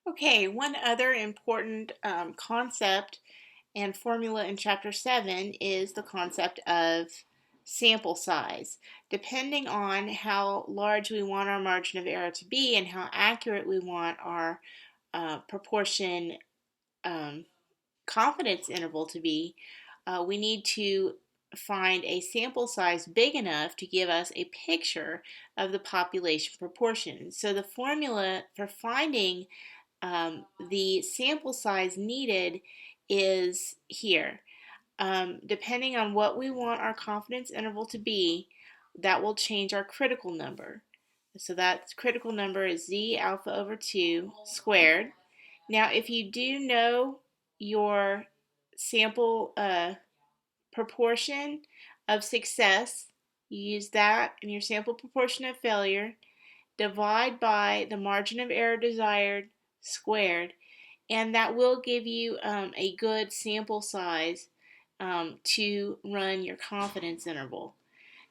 Okay, one other important concept and formula in Chapter 7 is the concept of sample size. Depending on how large we want our margin of error to be and how accurate we want our proportion confidence interval to be, we need to find a sample size big enough to give us a picture of the population proportion. So the formula for finding the sample size needed is here. Depending on what we want our confidence interval to be, that will change our critical number. So that critical number is z alpha over 2 squared. Now, if you do know your sample proportion of success, you use that in your sample proportion of failure, divide by the margin of error desired squared, and that will give you a good sample size to run your confidence interval.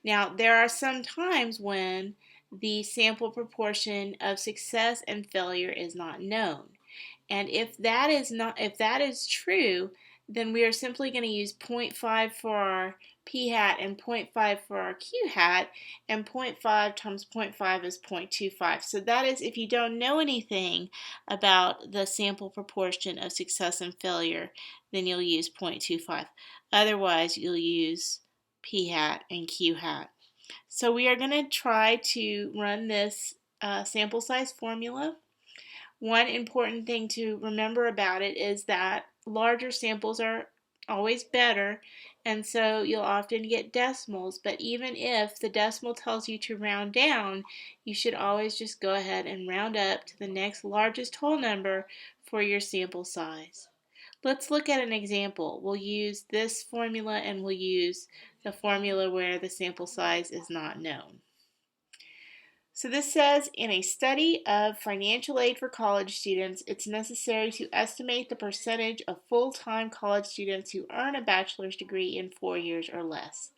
Now, there are some times when the sample proportion of success and failure is not known. And if that is true, then we are simply going to use 0.5 for our p hat and 0.5 for our q hat, and 0.5 times 0.5 is 0.25. So that is if you don't know anything about the sample proportion of success and failure, then you'll use 0.25. Otherwise, you'll use p hat and q hat. So we are going to try to run this sample size formula. One important thing to remember about it is that larger samples are always better, and so you'll often get decimals, but even if the decimal tells you to round down, you should always just go ahead and round up to the next largest whole number for your sample size. Let's look at an example. We'll use this formula and we'll use the formula where the sample size is not known. So this says, in a study of financial aid for college students, it's necessary to estimate the percentage of full-time college students who earn a bachelor's degree in 4 years or less.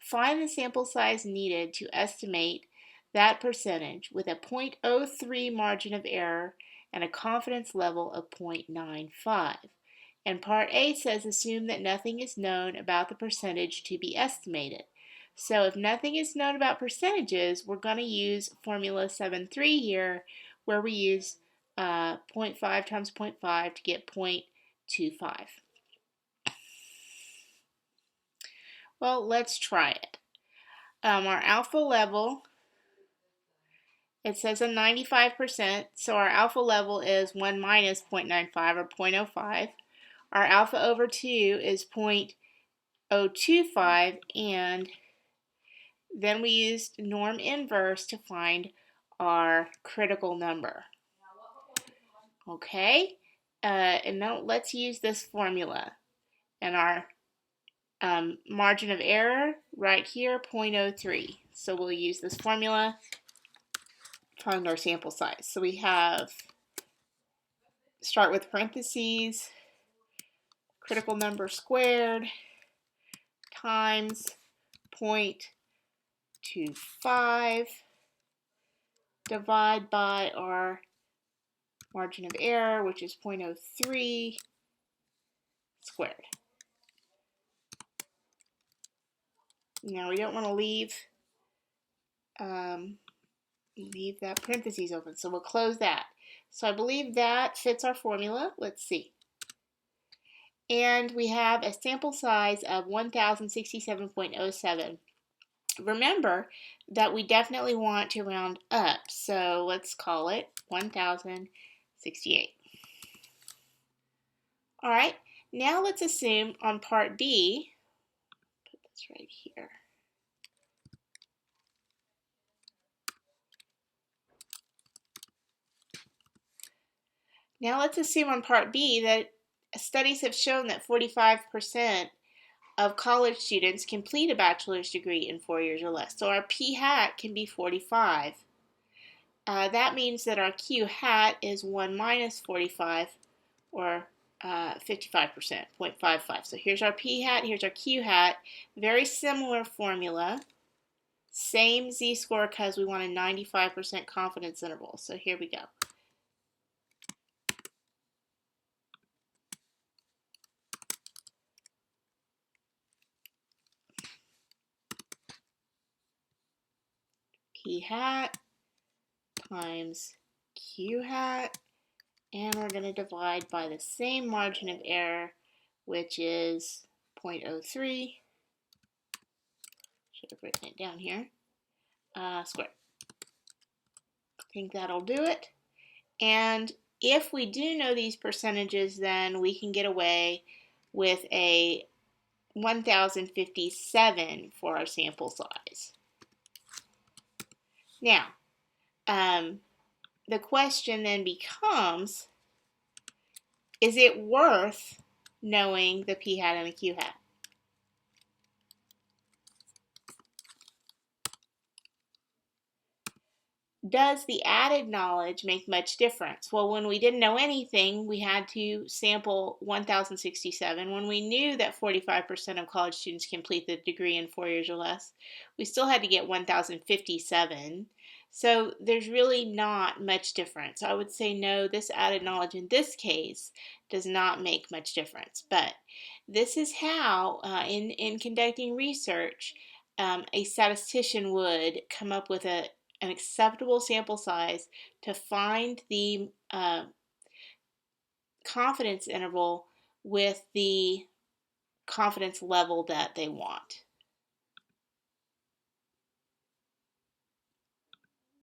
Find the sample size needed to estimate that percentage with a 0.03 margin of error and a confidence level of 0.95. And part A says assume that nothing is known about the percentage to be estimated. So if nothing is known about percentages, we're going to use formula 7.3 here, where we use 0.5 times 0.5 to get 0.25. Well, let's try it. Our alpha level, it says a 95%, so our alpha level is 1 minus 0.95 or 0.05. Our alpha over 2 is 0.025, and then we used norm inverse to find our critical number. Okay, and now let's use this formula. And our margin of error right here, 0.03. So we'll use this formula to find our sample size. So we have, start with parentheses, critical number squared times 0.25, divide by our margin of error, which is 0.03 squared. Now we don't want to leave that parentheses open, so we'll close that. So I believe that fits our formula. Let's see. And we have a sample size of 1067.07. Remember that we definitely want to round up, so let's call it 1068. All right, now let's assume on part B, put this right here. Now let's assume on part B that studies have shown that 45% of college students complete a bachelor's degree in 4 years or less. So our P hat can be 45. That means that our Q hat is 1 minus 45, or 55%, 0.55. So here's our P hat, here's our Q hat. Very similar formula. Same z-score because we want a 95% confidence interval. So here we go. P hat times Q hat, and we're going to divide by the same margin of error, which is 0.03. Should have written it down here. Squared. I think that'll do it. And if we do know these percentages, then we can get away with a 1057 for our sample size. Now, the question then becomes, is it worth knowing the p hat and the q hat? Does the added knowledge make much difference? Well, when we didn't know anything, we had to sample 1,067. When we knew that 45% of college students complete the degree in 4 years or less, we still had to get 1,057. So there's really not much difference. I would say no, this added knowledge in this case does not make much difference. But this is how, in conducting research, a statistician would come up with an acceptable sample size to find the confidence interval with the confidence level that they want.